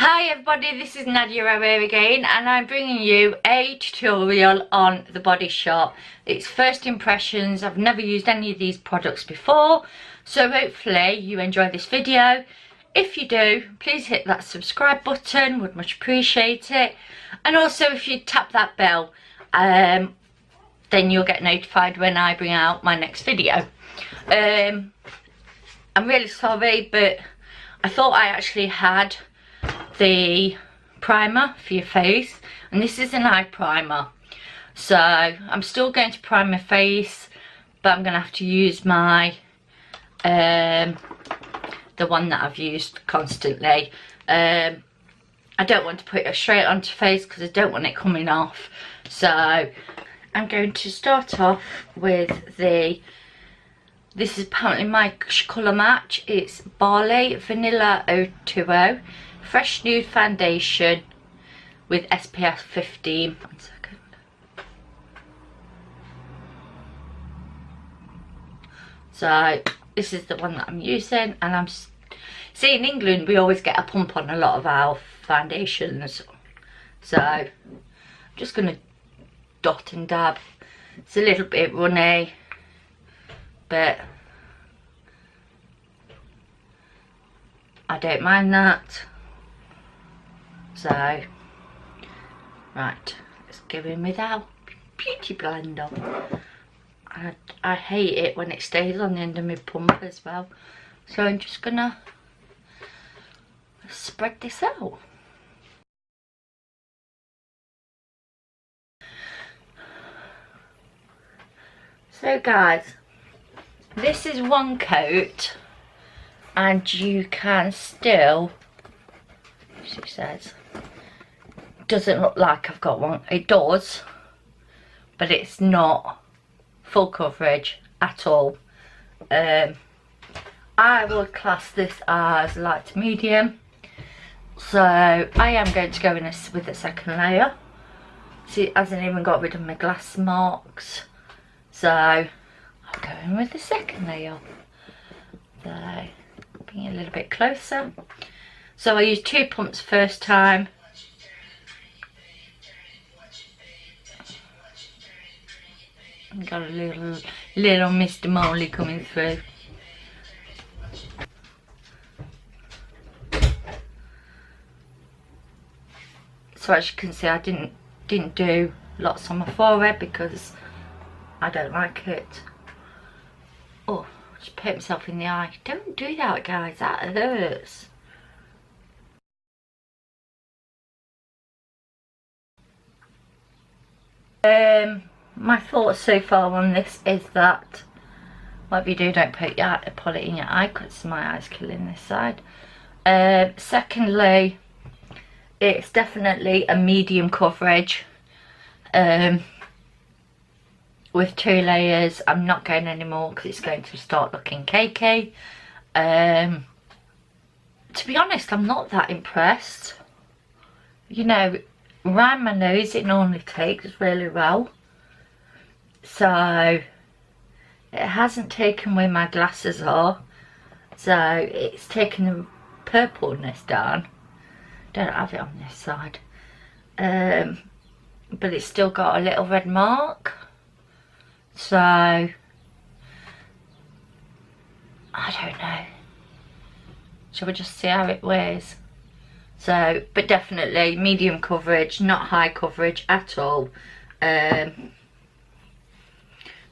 Hi everybody, this is Nadia here again, and I'm bringing you a tutorial on the Body Shop. It's first impressions. I've never used any of these products before, so hopefully you enjoy this video. If you do, please hit that subscribe button, would much appreciate it. And also if you tap that bell, then you'll get notified when I bring out my next video. I'm really sorry, but I thought I actually had the primer for your face, and this is an eye primer, so I'm still going to prime my face, but I'm gonna have to use my the one that I've used constantly. I don't want to put it straight onto face because I don't want it coming off, so I'm going to start off with this is apparently my colour match. It's Barley Vanilla Beautyo Fresh Nude Foundation with SPF 15. 1 second. So this is the one that I'm using, and see, in England we always get a pump on a lot of our foundations, so I'm just going to dot and dab. It's a little bit runny, but I don't mind that. So, right, let's go in with our beauty blender. I hate it when it stays on the end of my pump as well. So I'm just gonna spread this out. So guys, this is one coat, and you can still, she says, doesn't look like I've got one. It does, but it's not full coverage at all. I would class this as light to medium, so I am going to go in with a second layer. See, it hasn't even got rid of my glass marks, so I'll go in with the second layer. So bring it a little bit closer. So I used 2 pumps first time. Got a little Mr. Molly coming through. So as you can see, I didn't do lots on my forehead because I don't like it. Oh, just put myself in the eye. Don't do that, guys, that hurts. My thoughts so far on this is that whatever you do, don't put it in your eye, because my eye's killing this side. Secondly, it's definitely a medium coverage. With 2 layers, I'm not going anymore because it's going to start looking cakey. To be honest, I'm not that impressed. You know, around my nose it normally takes really well, so it hasn't taken where my glasses are, so it's taken the purpleness down. Don't have it on this side, but it's still got a little red mark, so I don't know. Shall we just see how it wears? So, but definitely medium coverage, not high coverage at all.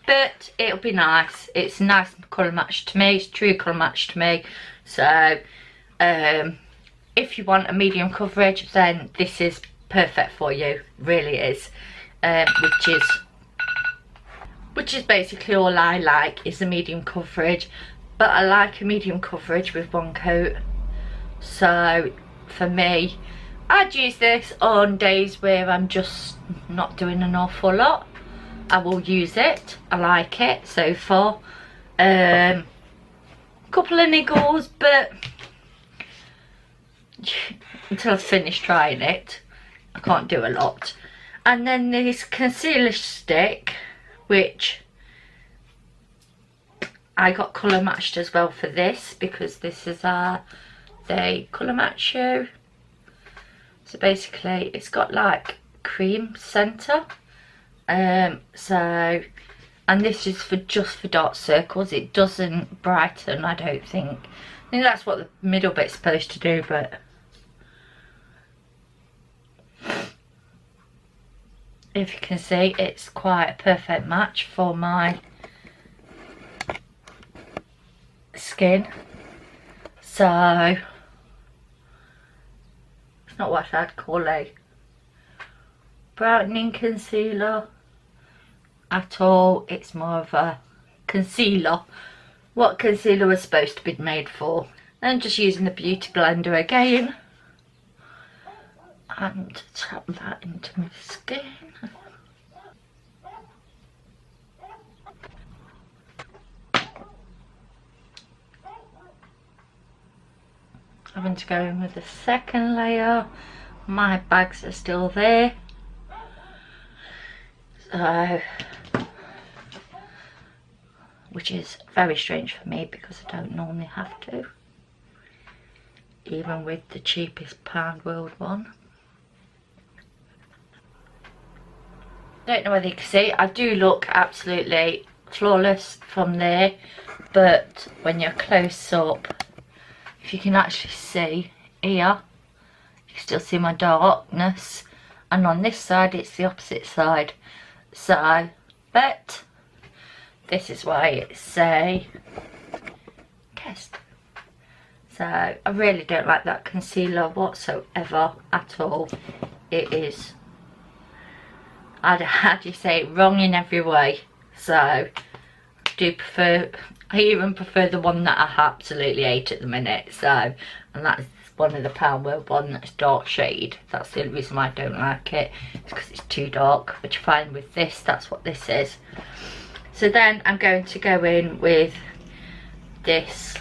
But it'll be nice. It's a nice colour match to me. It's true colour match to me. So, if you want a medium coverage, then this is perfect for you. Really is. Which is basically all I like, is a medium coverage. But I like a medium coverage with one coat. So for me, I'd use this on days where I'm just not doing an awful lot. I will use it. I like it so far. Couple of niggles, but until I've finished trying it, I can't do a lot. And then this concealer stick, which I got colour matched as well for this, because this is the colour match show. So basically it's got like cream centre. So, and this is for just for dark circles. It doesn't brighten, I don't think. I think that's what the middle bit's supposed to do, but if you can see, it's quite a perfect match for my skin. So it's not what I'd call a brightening concealer at all. It's more of a concealer, what concealer was supposed to be made for. And just using the beauty blender again and tap that into my skin. Having to go in with the second layer. My bags are still there, so, which is very strange for me because I don't normally have to, even with the cheapest pound world one. Don't know whether you can see, I do look absolutely flawless from there, but when you're close up, if you can actually see here, you can still see my darkness, and on this side it's the opposite side. So, but this is why it's a test. So I really don't like that concealer whatsoever at all. It is, how do you say, wrong in every way. So I do prefer, I even prefer the one that I absolutely hate at the minute. So, and that's one of the Pound World one that's dark shade. That's the only reason why I don't like it. It's because it's too dark, which I find with this, that's what this is. So then I'm going to go in with this.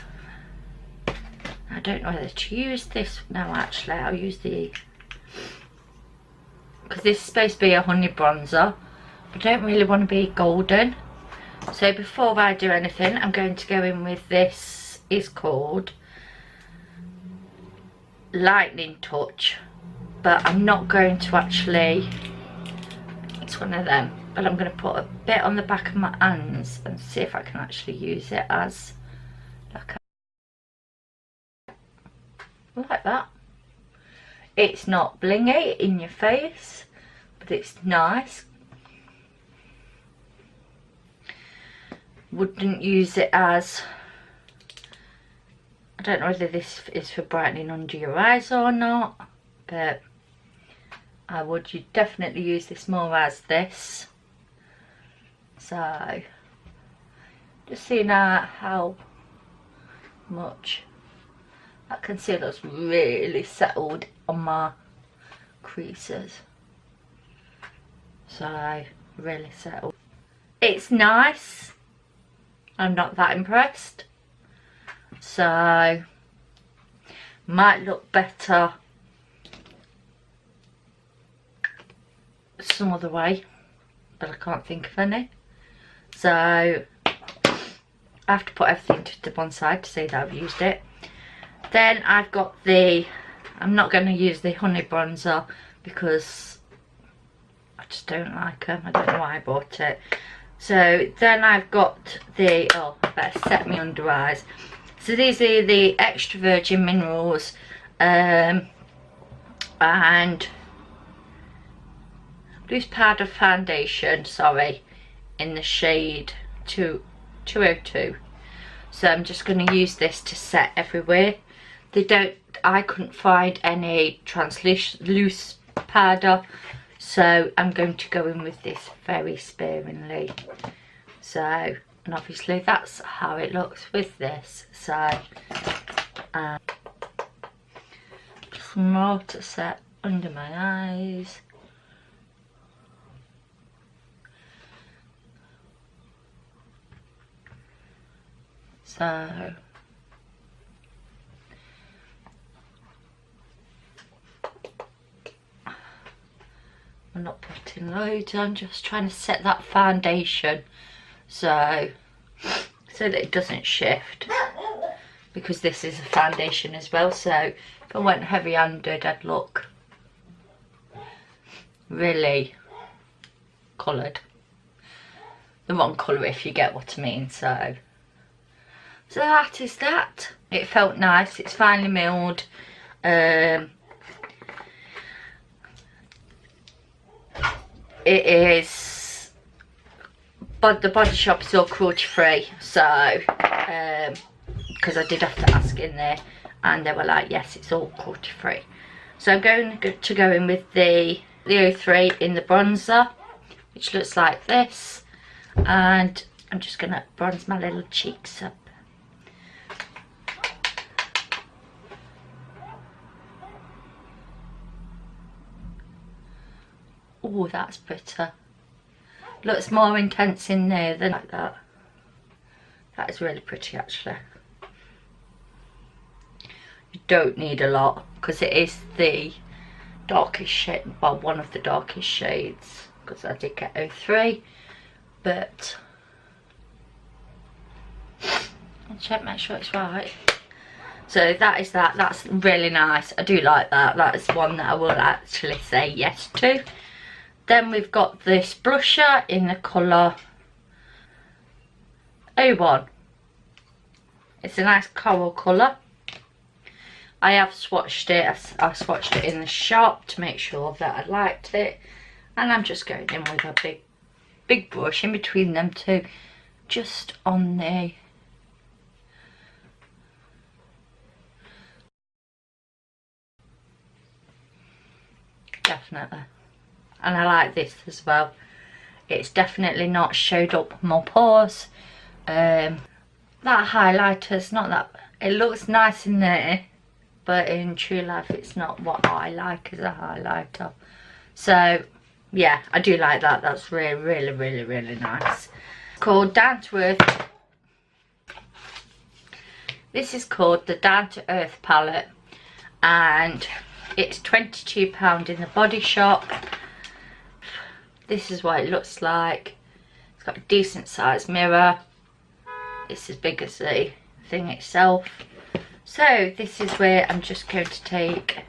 I don't know whether to use this. No, actually, I'll use the, because this is supposed to be a honey bronzer, but I don't really want to be golden. So before I do anything, I'm going to go in with this. Is called Lightning Touch, but I'm not going to actually, it's one of them, but I'm going to put a bit on the back of my hands and see if I can actually use it as like that. It's not blingy in your face, but it's nice. Wouldn't use it as, I don't know whether this is for brightening under your eyes or not, but I would definitely use this more as this. So just seeing how much that concealer's really settled on my creases. So really settled. It's nice. I'm not that impressed. So might look better some other way, but I can't think of any. So I have to put everything to one side to say that I've used it. Then I've got the, I'm not going to use the honey bronzer because I just don't like them. I don't know why I bought it. So then I've got the, oh, I better set me under eyes. So these are the extra virgin minerals and loose powder foundation, sorry, in the shade 202. So I'm just going to use this to set everywhere. I couldn't find any translucent powder, so I'm going to go in with this very sparingly. So, and obviously that's how it looks with this. So just more to set under my eyes. So I'm not putting loads, I'm just trying to set that foundation so that it doesn't shift, because this is a foundation as well, so if I went heavy handed I'd look really coloured. The wrong colour, if you get what I mean. So that is that. It felt nice. It's finely milled. It is, but the Body Shop is all cruelty free. So because I did have to ask in there, and they were like, yes, it's all cruelty free. So I'm going to go in with the 03 in the bronzer, which looks like this. And I'm just going to bronze my little cheeks up. Oh, that's pretty. Looks more intense in there than like that. That is really pretty actually. You don't need a lot because it is the darkest shade, well, one of the darkest shades, because I did get 03. But I'll check, make sure it's right. So that is that. That's really nice. I do like that. That is one that I will actually say yes to. Then we've got this blusher in the colour 01. It's a nice coral colour. I have swatched it. I swatched it in the shop to make sure that I liked it. And I'm just going in with a big brush in between them two, just on the definitely. And I like this as well. It's definitely not showed up more pores. That highlighter's not that, it looks nice in there, but in true life it's not what I like as a highlighter. So yeah, I do like that. That's really nice. It's called Down to Earth. This is called the Down to Earth palette, and it's £22 in the Body Shop. This is what it looks like. It's got a decent sized mirror. It's as big as the thing itself. So this is where I'm just going to take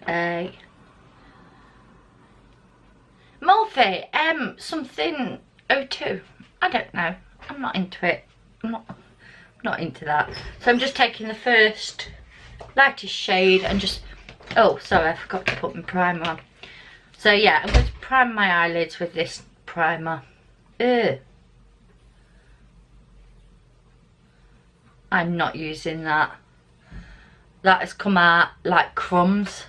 a Morphe something 02. I don't know. I'm not into it. I'm not into that. So I'm just taking the first lightest shade and just, oh sorry, I forgot to put my primer on. So yeah, I'm going to prime my eyelids with this primer. Ugh. I'm not using that. That has come out like crumbs.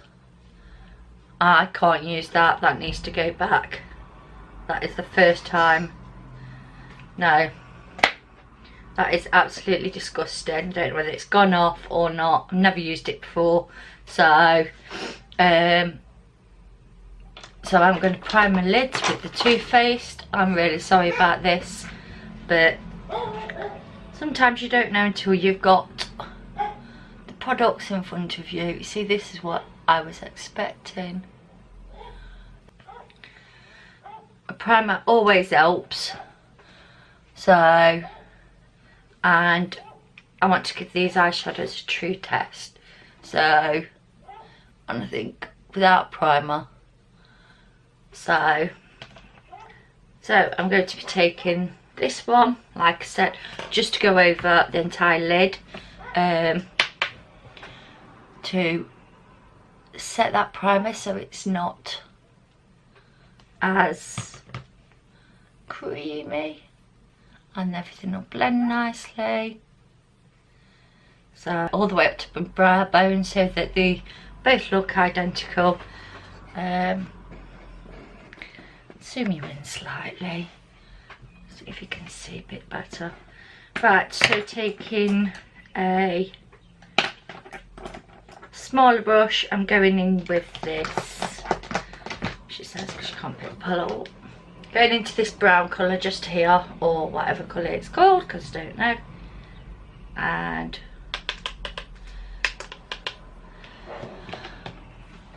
I can't use that. That needs to go back. That is the first time. No. That is absolutely disgusting. I don't know whether it's gone off or not. I've never used it before. So I'm going to prime my lids with the Too Faced. I'm really sorry about this, but sometimes you don't know until you've got the products in front of you. You see, this is what I was expecting. A primer always helps. So, and I want to give these eyeshadows a true test. So, and I think without primer. So I'm going to be taking this one, like I said, just to go over the entire lid, to set that primer so it's not as creamy, and everything will blend nicely. So all the way up to my brow bone so that they both look identical. Zoom you in slightly, see if you can see a bit better. Right, so taking a smaller brush, I'm going in with this, she says because she can't pick the palette up. Going into this brown colour just here, or whatever colour it's called, because I don't know. And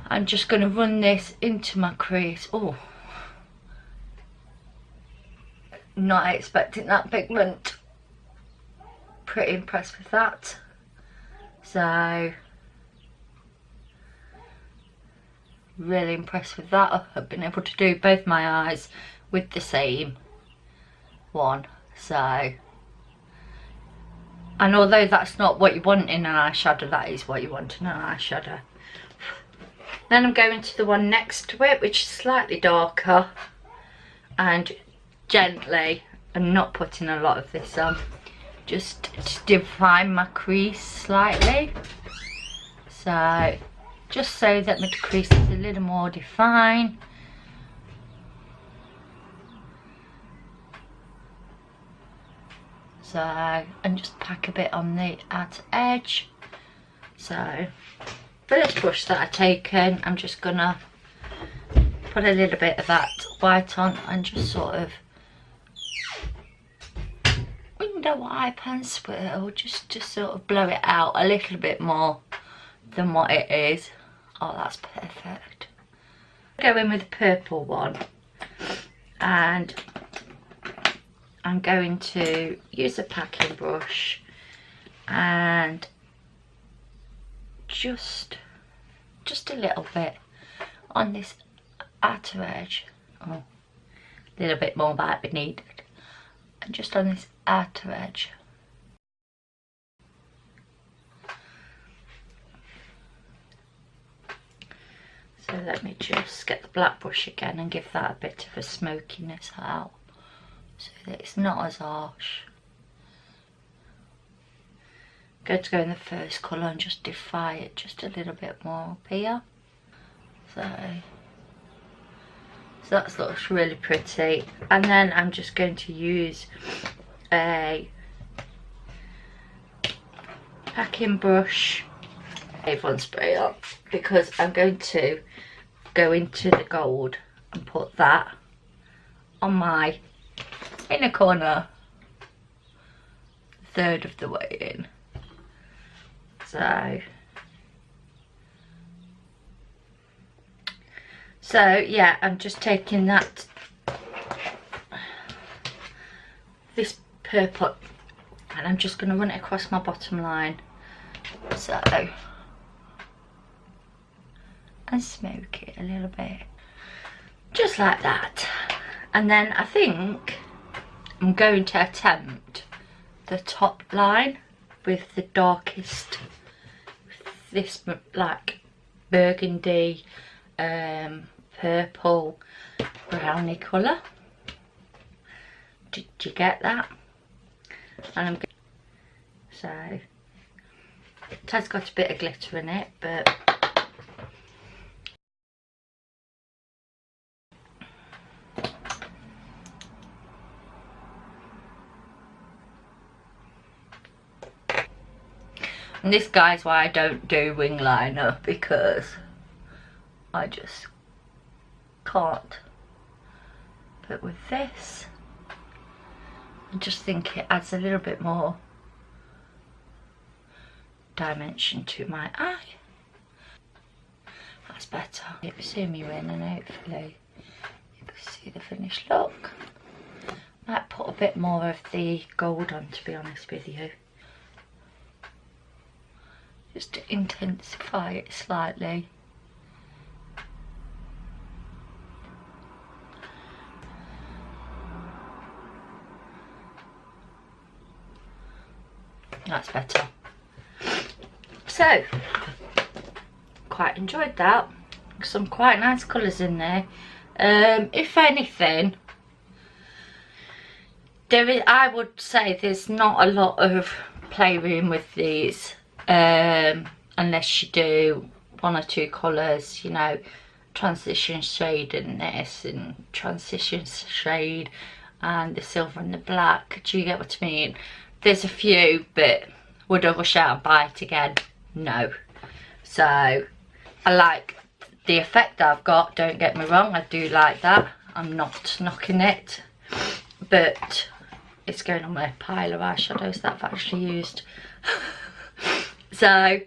I'm just going to run this into my crease. Oh, not expecting that pigment. Pretty impressed with that. So really impressed with that. I've been able to do both my eyes with the same one. So, and although that's not what you want in an eyeshadow, that is what you want in an eyeshadow. Then I'm going to the one next to it, which is slightly darker, and gently, I'm not putting a lot of this on, just to define my crease slightly. So, just so that my crease is a little more defined. So, and just pack a bit on the outer edge. So, first brush that I've taken, I'm just gonna put a little bit of that white on and just sort of window wipe and swirl, just to sort of blow it out a little bit more than what it is. Oh, that's perfect. Go in with the purple one, and I'm going to use a packing brush and just a little bit on this outer edge. Oh, a little bit more might be needed. And just on this outer edge. So let me just get the black brush again and give that a bit of a smokiness out, so that it's not as harsh. Going to go in the first colour and just define it just a little bit more up here. So that looks really pretty. And then I'm just going to use a packing brush, A1 spray on, because I'm going to go into the gold and put that on my inner corner, third of the way in. So yeah, I'm just taking this purple, and I'm just going to run it across my bottom line. So, and smoke it a little bit, just like that. And then I think I'm going to attempt the top line with the darkest, this like burgundy, purple, browny colour. Did you get that? And I'm so it has got a bit of glitter in it, but and this, guys, why I don't do wing liner, because I just can't. But with this, I just think it adds a little bit more dimension to my eye. That's better. You can zoom you in, and hopefully you can see the finished look. Might put a bit more of the gold on, to be honest with you, just to intensify it slightly. That's better. So, quite enjoyed that. Some quite nice colours in there. If anything, I would say there's not a lot of playroom with these, unless you do one or two colours, you know, transition shade in this and transition shade and the silver and the black. Do you get what I mean? There's a few, but would I rush out and buy it again? No. So I like the effect that I've got, don't get me wrong, I do like that. I'm not knocking it, but it's going on my pile of eyeshadows that I've actually used. So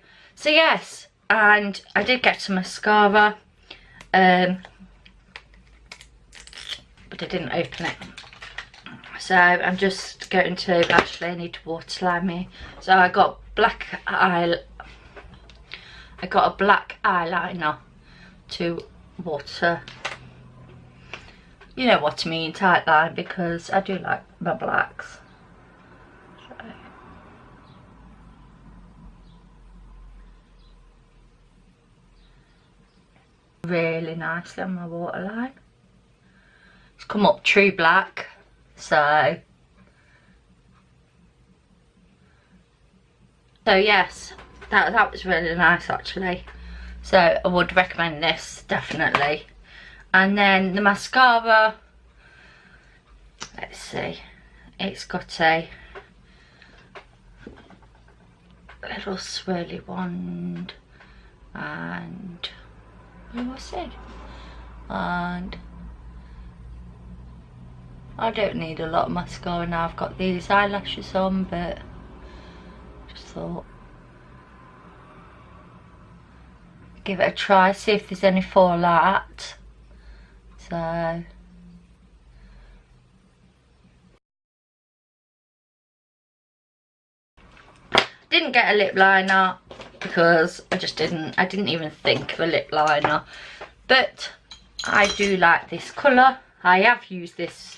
yes, and I did get some mascara, but I didn't open it. So I'm just going to, actually I need to waterline me. So I got a black eyeliner to water, you know what I mean, tight line, because I do like my blacks. So. Really nicely on my waterline. It's come up true black, so yes, that was really nice actually. So I would recommend this definitely. And then the mascara, let's see, it's got a little swirly wand, and what's it? And I don't need a lot of mascara now. I've got these eyelashes on, but just thought give it a try, see if there's any fallout. So didn't get a lip liner because I didn't even think of a lip liner, but I do like this colour. I have used this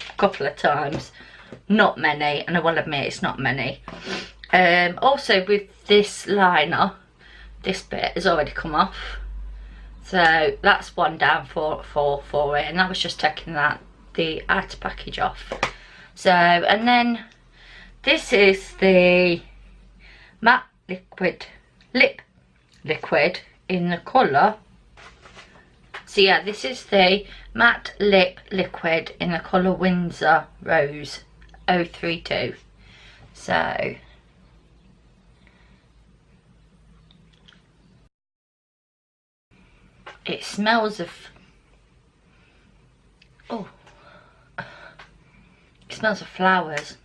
a couple of times, not many, and I will admit it's not many. Also with this liner, this bit has already come off, so that's one down for it, and that was just taking the outer package off. So, and then this is the matte lip liquid in the colour. So yeah, this is the matte lip liquid in the colour Windsor Rose 032. So it smells of, oh, it smells of flowers.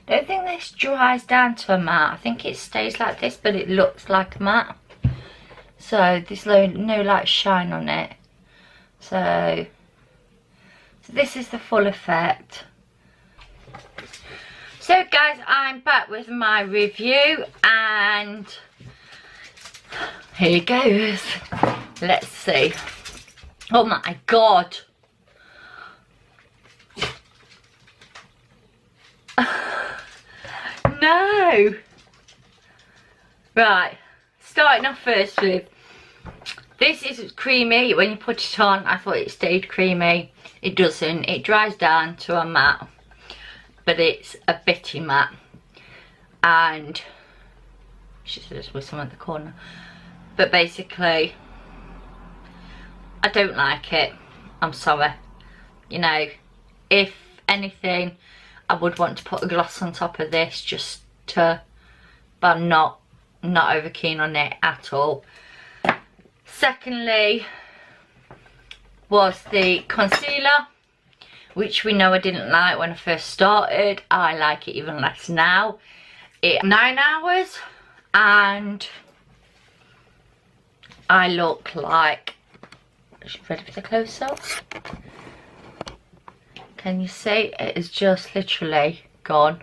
I don't think this dries down to a matte. I think it stays like this, but it looks like a matte. So there's no like shine on it. So this is the full effect. So guys, I'm back with my review, and here goes. Let's see. Oh my god. No. Right, starting off first with, this is creamy. When you put it on, I thought it stayed creamy. It doesn't. It dries down to a matte, but it's a bitty matte, and she says with some at the corner, but basically I don't like it. I'm sorry. You know, if anything, I would want to put a gloss on top of this just to, but I'm not over keen on it at all. Secondly was the concealer, which we know I didn't like when I first started. I like it even less now. It's 9 hours and I look like, ready for the close up? Can you see? It is just literally gone.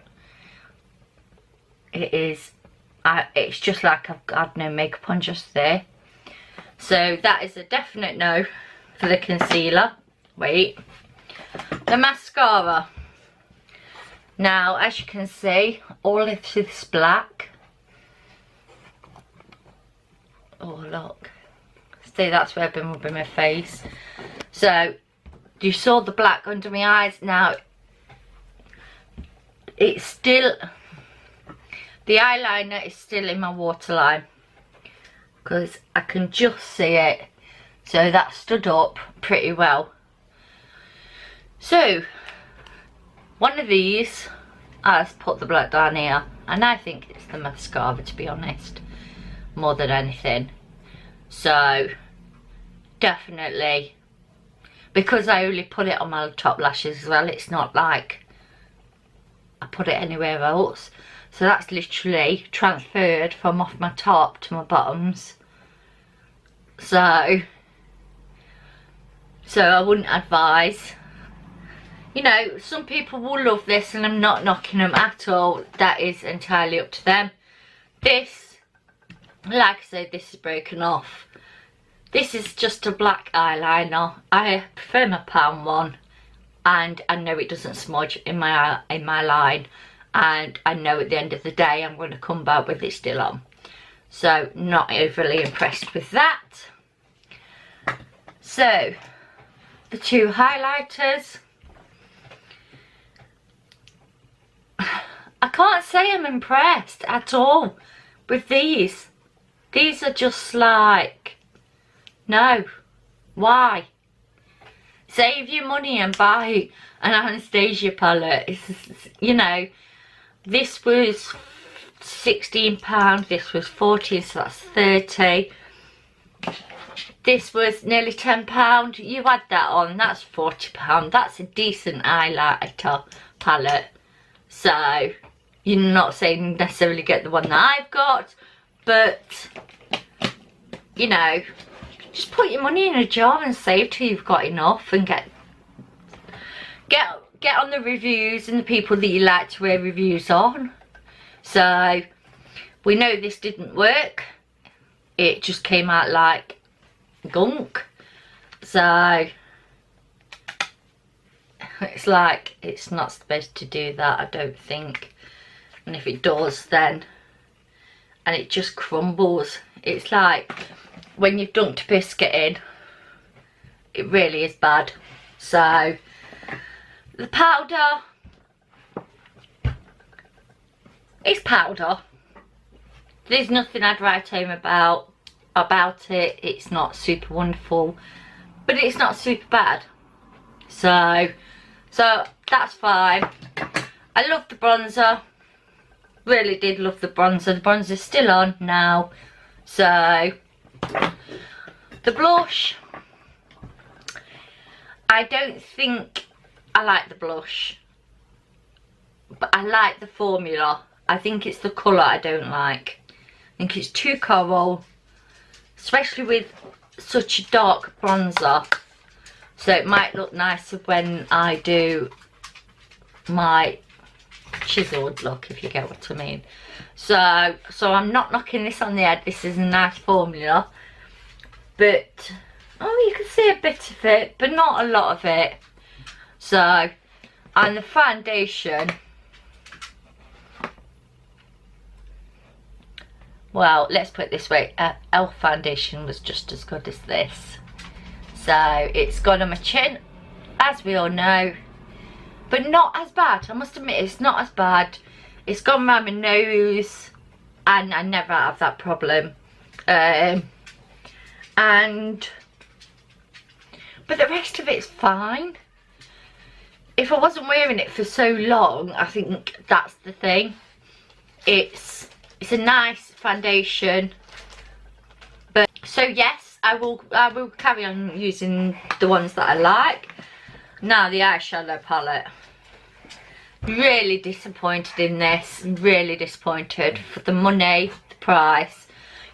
It is, it's just like I've got no makeup on just there. So that is a definite no for the concealer. Wait. The mascara. Now, as you can see, all of this black. Oh, look. See, that's where I've been rubbing my face. So, you saw the black under my eyes. Now, it's still, the eyeliner is still in my waterline, because I can just see it. So that stood up pretty well. So, one of these has put the black down here, and I think it's the mascara, to be honest, more than anything. So, definitely, because I only put it on my top lashes as well, it's not like I put it anywhere else. So that's literally transferred from off my top to my bottoms. So I wouldn't advise You know, some people will love this and I'm not knocking them at all. That is entirely up to them. This, like I said, this is broken off. This is just a black eyeliner. I prefer my pound one, and I know it doesn't smudge in my line, and I know at the end of the day I'm going to come back with it still on. So not overly impressed with that. So the two highlighters. I can't say I'm impressed at all with these. These are just like, no, why? Save your money and buy an Anastasia palette. It's, you know, this was £16, this was 14, so that's 30. This was nearly £10. You add that on, that's £40. That's a decent highlighter palette. So you're not saying necessarily get the one that I've got, but you know, just put your money in a jar and save till you've got enough, and get on the reviews and the people that you like to wear reviews on. So we know this didn't work. It just came out like gunk. So it's like, it's not supposed to do that, I don't think. And if it does, then, and it just crumbles. It's like when you've dunked a biscuit in, it really is bad. So the powder, it's powder. There's nothing I'd write home about it. It's not super wonderful, but it's not super bad. So that's fine. I love the bronzer. Really did love the bronzer. The bronzer's still on now. So the blush, I don't think I like the blush, but I like the formula. I think it's the colour I don't like. I think it's too coral, especially with such a dark bronzer. So it might look nicer when I do my chiseled look, if you get what I mean. So I'm not knocking this on the head. This is a nice formula, but oh, you can see a bit of it, but not a lot of it. So, and the foundation, well, let's put it this way, Elf foundation was just as good as this. So it's gone on my chin, as we all know, but not as bad. I must admit, it's not as bad. It's gone around my nose, and I never have that problem. But the rest of it's fine. If I wasn't wearing it for so long, I think that's the thing. It's a nice foundation. But so yes, I will carry on using the ones that I like. Now the eyeshadow palette. Really disappointed in this. Really disappointed for the money, the price.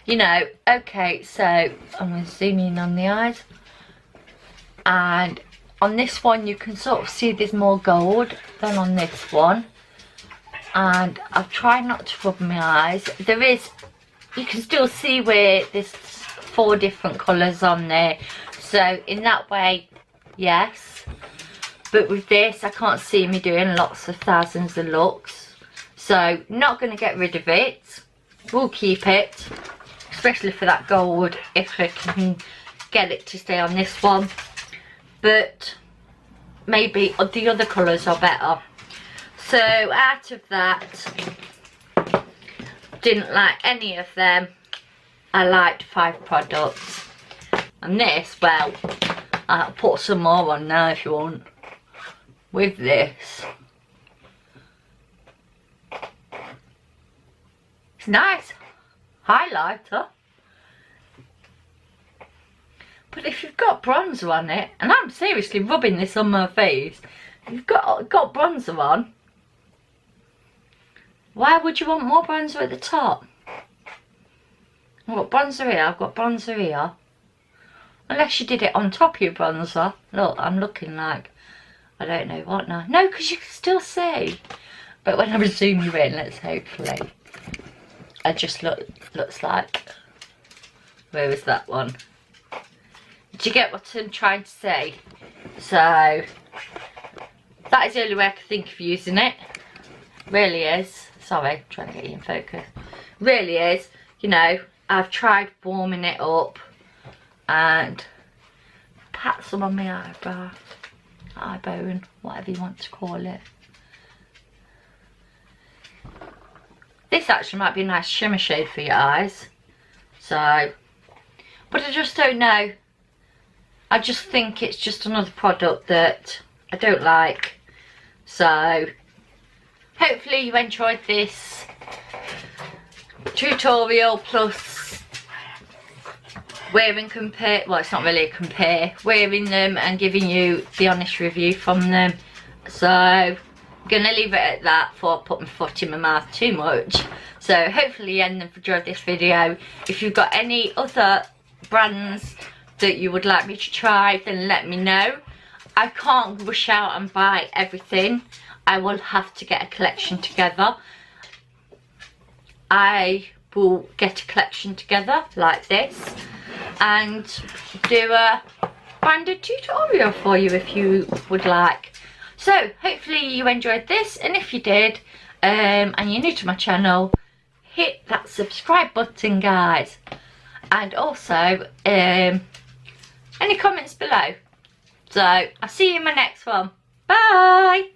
You know, okay, so I'm going to zoom in on the eyes. And on this one you can sort of see there's more gold than on this one. And I've tried not to rub my eyes. There is, you can still see where there's 4 different colours on there. So in that way, yes. But with this, I can't see me doing lots of thousands of looks. So not going to get rid of it. We'll keep it. Especially for that gold, if I can get it to stay on this one. But maybe the other colours are better. So out of that, didn't like any of them. I liked 5 products. And this, well, I'll put some more on now if you want. With this. It's nice. Highlighter. But if you've got bronzer on it, and I'm seriously rubbing this on my face, if you've got bronzer on, why would you want more bronzer at the top? I've got bronzer here, I've got bronzer here. Unless you did it on top of your bronzer. Look, I'm looking like I don't know what now. No, because you can still see. But when I zoom you in, let's hopefully. It just looks like. Where was that one? Do you get what I'm trying to say? So that is the only way I can think of using it. Really is. Sorry, I'm trying to get you in focus. Really is. You know, I've tried warming it up and pat some on my eyebrow, eye bone, whatever you want to call it. This actually might be a nice shimmer shade for your eyes. So, but I just don't know. I just think it's just another product that I don't like. So, hopefully you enjoyed this tutorial plus wearing compare. Well, it's not really a compare. Wearing them and giving you the honest review from them. So, I'm going to leave it at that before I put my foot in my mouth too much. So, hopefully you enjoyed this video. If you've got any other brands that you would like me to try, then let me know. I can't rush out and buy everything. I will have to get a collection together. I will get a collection together like this and do a branded tutorial for you if you would like. So hopefully you enjoyed this, and if you did and you're new to my channel, hit that subscribe button, guys, and also any comments below. So I'll see you in my next one. Bye.